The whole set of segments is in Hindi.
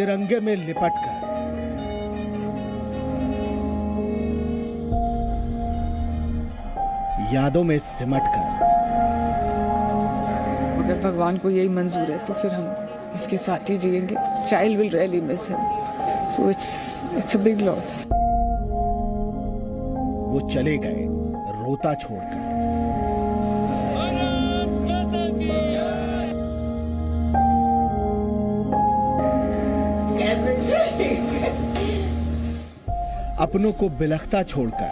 तिरंगे में लिपटकर, यादों में सिमटकर। अगर भगवान को यही मंजूर है तो फिर हम इसके साथ ही जिएंगे। Child will really miss him, so it's a big loss. वो चले गए रोता छोड़कर। अपनों को बिलखता छोड़कर।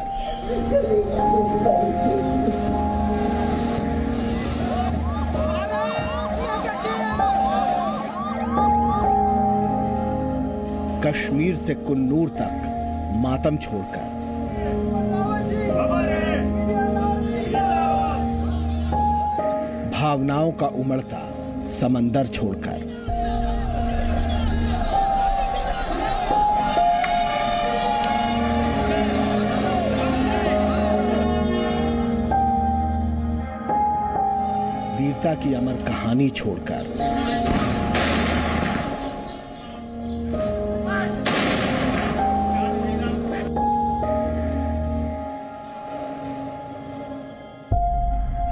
कश्मीर से कुन्नूर तक मातम छोड़कर। भावनाओं का उमड़ता समंदर छोड़कर। वीरता की अमर कहानी छोड़कर।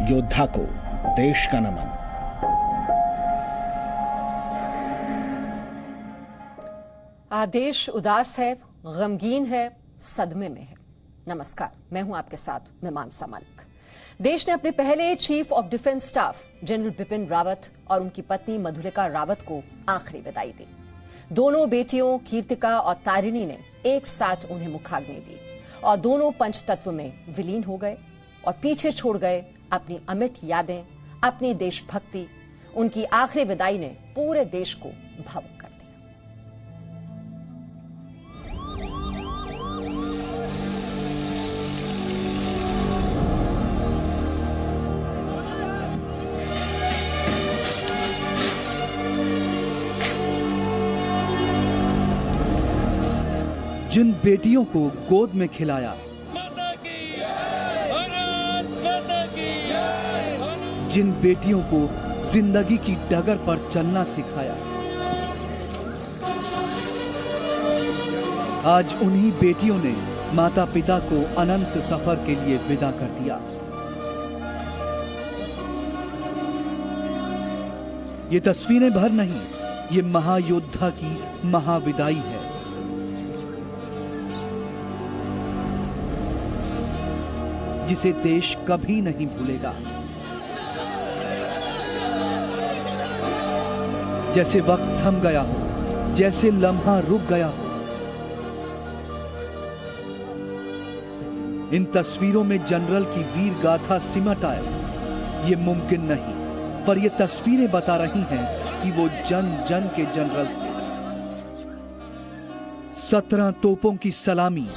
योद्धा को देश का नमन। देश उदास है, गमगीन है, सदमे में है। नमस्कार, मैं हूं आपके साथ मीमांसा मलिक। देश ने अपने पहले chief of defence staff general Bipin Rawat और उनकी पत्नी मधुलिका रावत को आखिरी विदाई दी। दोनों बेटियों कीर्तिका और तारिणी ने एक साथ उन्हें मुखाग्नि दी और दोनों पंचतत्व में विलीन हो गए और पीछे छोड़ गए अपनी अमिट यादें, अपनी देशभक्ति। उनकी आखिरी विदाई ने पूरे देश को भावुक कर दिया। जिन बेटियों को गोद में खिलाया, जिन बेटियों को जिंदगी की डगर पर चलना सिखाया, आज उन्हीं बेटियों ने माता पिता को अनंत सफर के लिए विदा कर दिया। ये तस्वीरें भर नहीं, ये महायोद्धा की महाविदाई है। जिसे देश कभी नहीं भूलेगा। जैसे वक्त थम गया हो, जैसे लम्हा रुक गया हो। इन तस्वीरों में जनरल की वीर गाथा सिमट आए, ये मुमकिन नहीं, पर ये तस्वीरें बता रही हैं कि वो जन जन के जनरल थे। 17 तोपों की सलामी,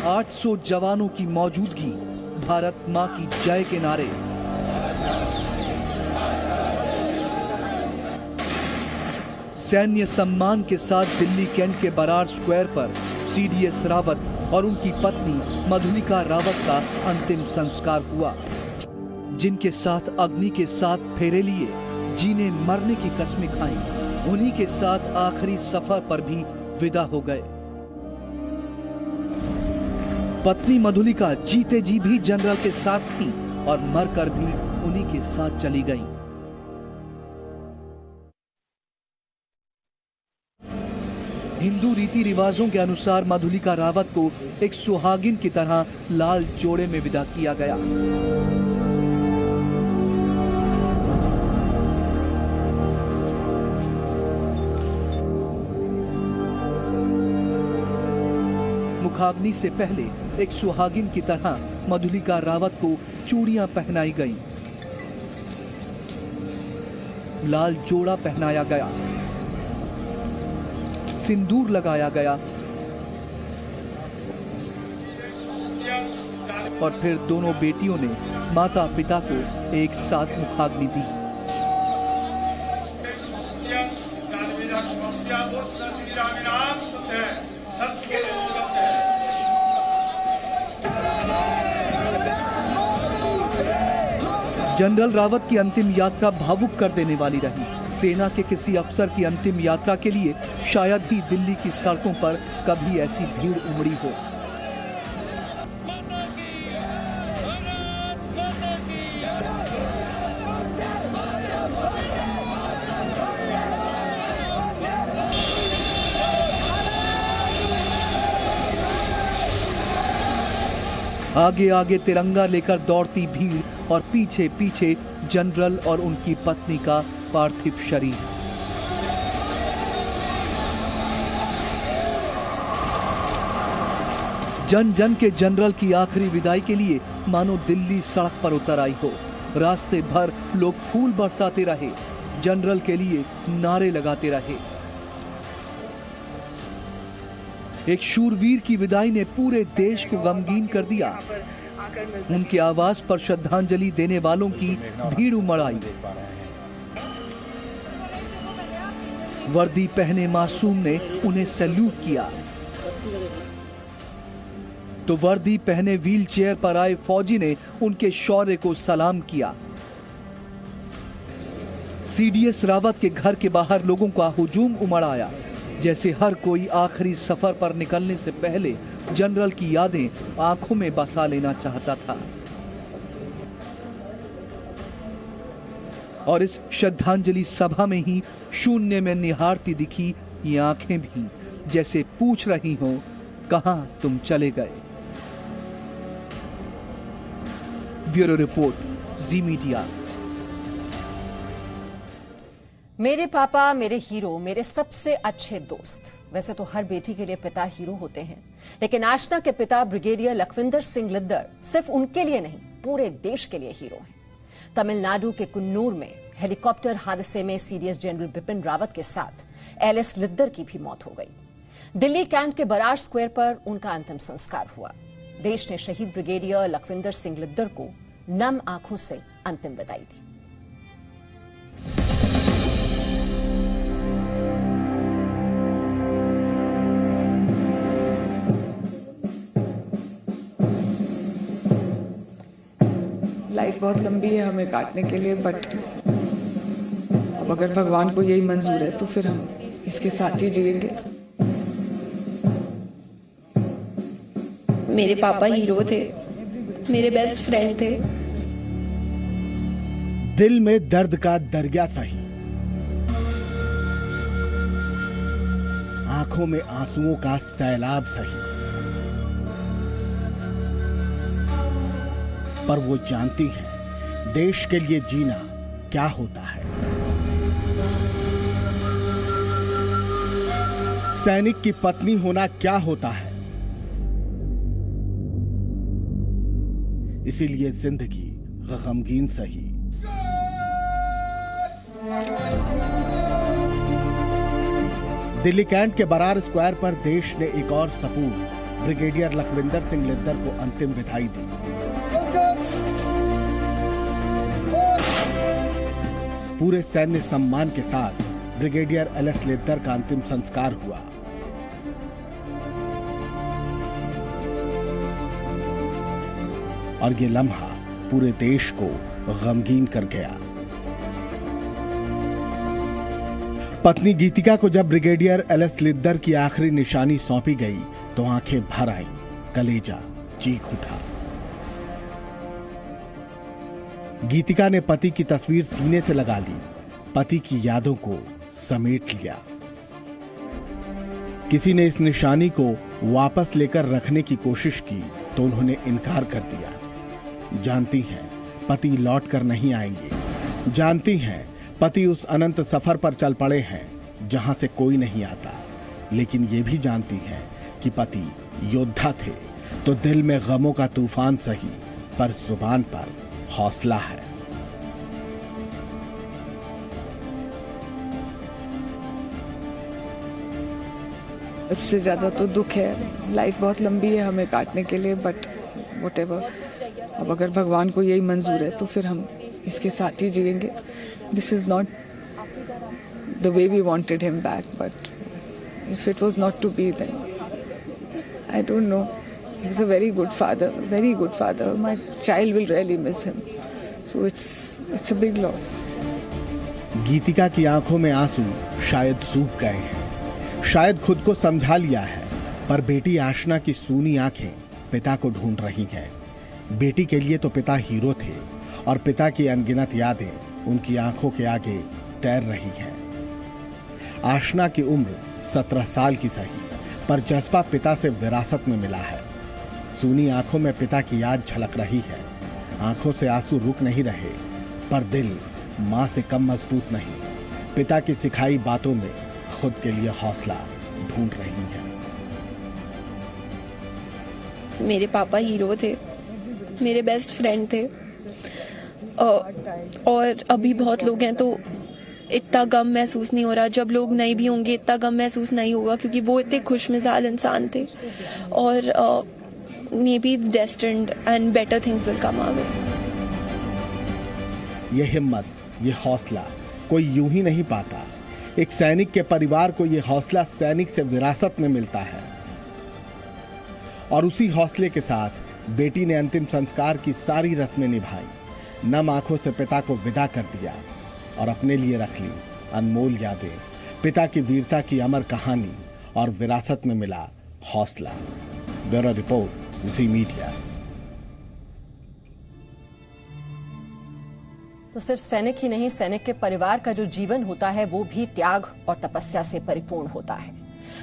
800 जवानों की मौजूदगी, भारत मां की जय के नारे। सैन्य सम्मान के साथ दिल्ली कैंट के बरार स्क्वायर पर सीडीएस रावत और उनकी पत्नी मधुलिका रावत का अंतिम संस्कार हुआ। जिनके साथ अग्नि के 7 फेरे लिए, जीने मरने की कस्में खाई, उन्हीं के साथ आखिरी सफर पर भी विदा हो गए। पत्नी मधुलिका जीते जी भी जनरल के साथ थी और मरकर भी उन्हीं के साथ चली गई। हिंदू रीति रिवाजों के अनुसार मधुलिका रावत को एक सुहागिन की तरह लाल जोड़े में विदा किया गया। मुखाग्नि से पहले एक सुहागिन की तरह मधुलिका रावत को चूड़ियां पहनाई गईं, लाल जोड़ा पहनाया गया, सिंदूर लगाया गया और फिर दोनों बेटियों ने माता पिता को एक साथ मुखाग्नि दी। जनरल रावत की अंतिम यात्रा भावुक कर देने वाली रही। सेना के किसी अफसर की अंतिम यात्रा के लिए शायद ही दिल्ली की सड़कों पर कभी ऐसी भीड़ उमड़ी हो। आगे आगे तिरंगा लेकर दौड़ती भीड़ और पीछे पीछे जनरल और उनकी पत्नी का पार्थिव शरीर। जन जन के जनरल की आखिरी विदाई के लिए मानो दिल्ली सड़क पर उतर आई हो। रास्ते भर लोग फूल बरसाते रहे, जनरल के लिए नारे लगाते रहे। एक शूरवीर की विदाई ने पूरे देश को गमगीन कर दिया। उनकी आवाज पर श्रद्धांजलि देने वालों की भीड़ उमड़ आई। वर्दी पहने मासूम ने उन्हें सैल्यूट किया, तो वर्दी पहने व्हील चेयर पर आए फौजी ने उनके शौर्य को सलाम किया। सीडीएस रावत के घर के बाहर लोगों का हुजूम उमड़ आया, जैसे हर कोई आखिरी सफर पर निकलने से पहले जनरल की यादें आंखों में बसा लेना चाहता था। और इस श्रद्धांजलि सभा में ही शून्य में निहारती दिखी ये आंखें भी जैसे पूछ रही हों, कहां तुम चले गए। ब्यूरो रिपोर्ट, जी मीडिया। मेरे पापा मेरे हीरो, मेरे सबसे अच्छे दोस्त। वैसे तो हर बेटी के लिए पिता हीरो होते हैं, लेकिन आशना के पिता ब्रिगेडियर लखविंदर सिंह लिद्दर सिर्फ उनके लिए नहीं, पूरे देश के लिए हीरो हैं। तमिलनाडु के कुन्नूर में हेलीकॉप्टर हादसे में सीडीएस जनरल बिपिन रावत के साथ एलएस लिद्दर की भी मौत हो गई। दिल्ली कैंट के बरार स्क्वायर पर उनका अंतिम संस्कार हुआ। देश ने शहीद ब्रिगेडियर लखविंदर सिंह लिद्दर को नम आंखों से अंतिम विदाई दी। लाइफ बहुत लंबी है हमें काटने के लिए, बट अब अगर भगवान को यही मंजूर है तो फिर हम इसके साथ ही जिएंगे। मेरे पापा हीरो थे, मेरे बेस्ट फ्रेंड थे। दिल में दर्द का दरिया सही, आंखों में आंसुओं का सैलाब सही, पर वो जानती है देश के लिए जीना क्या होता है। सैनिक की पत्नी होना क्या होता है। इसीलिए जिंदगी गमगीन सही। दिल्ली कैंट के बरार स्क्वायर पर देश ने एक और सपूत ब्रिगेडियर लखविंदर सिंह लिद्दर को अंतिम विदाई दी। पूरे सैन्य सम्मान के साथ ब्रिगेडियर एलएस लिद्दर का अंतिम संस्कार हुआ। और ये लम्हा पूरे देश को गमगीन कर गया। पत्नी गीतिका को जब ब्रिगेडियर एलएस लिद्दर की आखिरी निशानी सौंपी गई तो आंखें भर आईं, कलेजा चीख उठा। गीतिका ने पति की तस्वीर सीने से लगा ली, पति की यादों को समेट लिया। किसी ने इस निशानी को वापस लेकर रखने की कोशिश की तो उन्होंने इनकार कर दिया। जानती हैं पति लौट कर नहीं आएंगे। जानती हैं पति उस अनंत सफर पर चल पड़े हैं जहां से कोई नहीं आता। लेकिन ये भी जानती हैं कि पति योद्धा थे, तो दिल में गमों का तूफान सही, पर जुबान पर हौसला है। सबसे ज्यादा तो दुख है। लाइफ बहुत लंबी है हमें काटने के लिए, बट व्हाटएवर, अब अगर भगवान को यही मंजूर है तो फिर हम इसके साथ ही जिएंगे। This is not the way we wanted him back, but if it was not to be then I don't know. He was a very good father, very good father. My child will really miss him. So it's a big loss. गीतिका की आंखों में आंसू शायद सूख गए हैं, शायद खुद को समझा लिया है, पर बेटी आशना की सूनी आंखें पिता को ढूंढ रही हैं। बेटी के लिए तो पिता हीरो थे और पिता की अनगिनत यादें उनकी आंखों के आगे तैर रही हैं। आशना की उम्र 17 साल की सही, पर जज्बा पिता से विरासत में मिला है। सूनी आंखों में पिता की याद झलक रही है। आंखों से आंसू रुक नहीं रहे, पर दिल मां से कम मजबूत नहीं। पिता की सिखाई बातों में खुद के लिए हौसला ढूंढ रही है। मेरे पापा हीरो थे, मेरे बेस्ट फ्रेंड थे, और अभी बहुत लोग हैं तो इतना गम महसूस नहीं हो रहा। जब लोग नहीं भी होंगे इतना गम महसूस नहीं होगा, क्योंकि वो इतने खुशमिजाज इंसान थे। और maybe it's destined and better things will come our. ये हिम्मत, ये हौसला कोई यूं ही नहीं पाता। एक सैनिक के परिवार को ये हौसला सैनिक से विरासत में मिलता है। और उसी हौसले के साथ बेटी ने अंतिम संस्कार की सारी रस्में निभाई। नम आंखों से पिता को विदा कर दिया और अपने लिए रख ली अनमोल यादें, पिता की वीरता की अमर कहानी और विरासत में मिला हौसला। ब्यूरो रिपोर्ट, जी मीडिया। तो सिर्फ सैनिक ही नहीं, सैनिक के परिवार का जो जीवन होता है वो भी त्याग और तपस्या से परिपूर्ण होता है।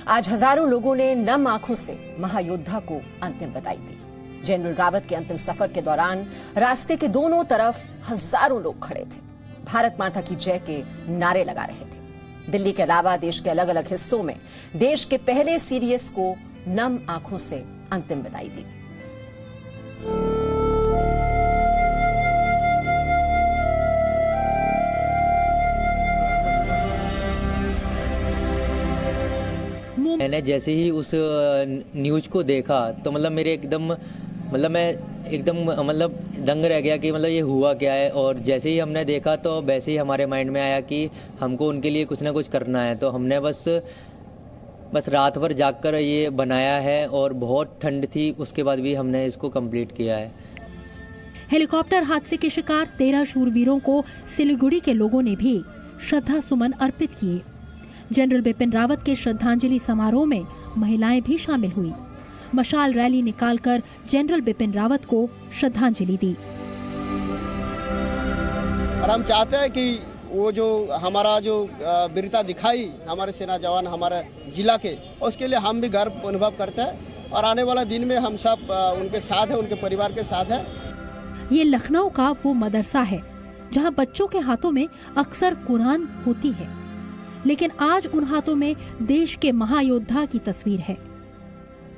आज हजारों लोगों ने नम आंखों से महायोद्धा को अंतिम विदाई दी। जनरल रावत के अंतिम सफर के दौरान रास्ते के दोनों तरफ हजारों लोग खड़े थे, भारत माता की जय के नारे लगा रहे थे। दिल्ली के अलावा देश के अलग अलग हिस्सों में देश के पहले सीडीएस को नम आंखों से अंतिम विदाई दी गई। मैंने जैसे ही उस न्यूज़ को देखा तो मतलब मेरे मैं एकदम दंग रह गया कि मतलब ये हुआ क्या है। और जैसे ही हमने देखा तो वैसे ही हमारे माइंड में आया कि हमको उनके लिए कुछ ना कुछ करना है। तो हमने बस रात भर जागकर ये बनाया है और बहुत ठंड थी, उसके बाद भी हमने इसको कंप्लीट किया है। हेलीकॉप्टर हादसे के शिकार 13 शूरवीरों को सिलीगुड़ी के लोगों ने भी श्रद्धा सुमन अर्पित किए। जनरल बिपिन रावत के श्रद्धांजलि समारोह में महिलाएं भी शामिल हुई। मशाल रैली निकालकर जनरल बिपिन रावत को श्रद्धांजलि दी। और हम चाहते हैं कि वो जो हमारा जो वीरता दिखाई हमारे सेना जवान हमारे जिला के, उसके लिए हम भी गर्व अनुभव करते हैं। और आने वाला दिन में हम सब उनके साथ हैं, उनके परिवार के साथ हैं। ये लखनऊ का वो मदरसा है जहां बच्चों के हाथों में अक्सर कुरान होती है, लेकिन आज उन हाथों में देश के महायोद्धा की तस्वीर है।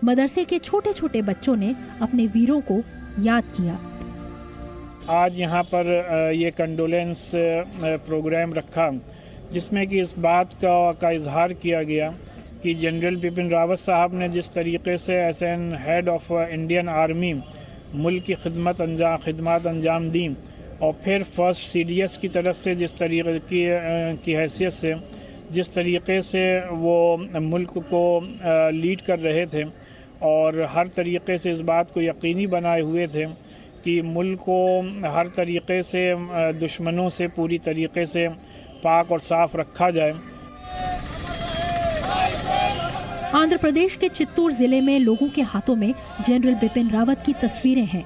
मदरसे के छोटे छोटे बच्चों ने अपने वीरों को याद किया। आज यहाँ पर ये कंडोलेंस प्रोग्राम रखा, जिसमें कि इस बात का इजहार किया गया कि जनरल बिपिन रावत साहब ने जिस तरीके से as an head of Indian army मुल्क की खिदमत अंजाम दी, और फिर फर्स्ट सीडीएस की तरफ से जिस तरीके की हैसियत से जिस तरीके से वो मुल्क को लीड कर रहे थे और हर तरीके से इस बात को यकीनी बनाए हुए थे कि मुल्क को हर तरीके से दुश्मनों से पूरी तरीके से पाक और साफ रखा जाए। आंध्र प्रदेश के चित्तूर जिले में लोगों के हाथों में जनरल बिपिन रावत की तस्वीरें हैं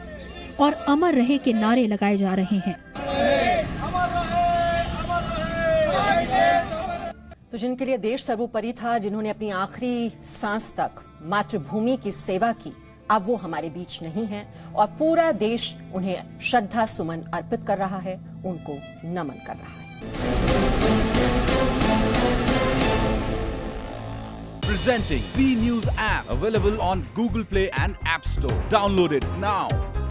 और अमर रहे के नारे लगाए जा रहे हैं। तो जिनके लिए देश सर्वोपरि था, जिन्होंने अपनी आखिरी सांस तक मातृभूमि की सेवा की, अब वो हमारे बीच नहीं हैं और पूरा देश उन्हें श्रद्धा सुमन अर्पित कर रहा है, उनको नमन कर रहा है। Presenting B News app, available on Google Play and App Store. Download it now.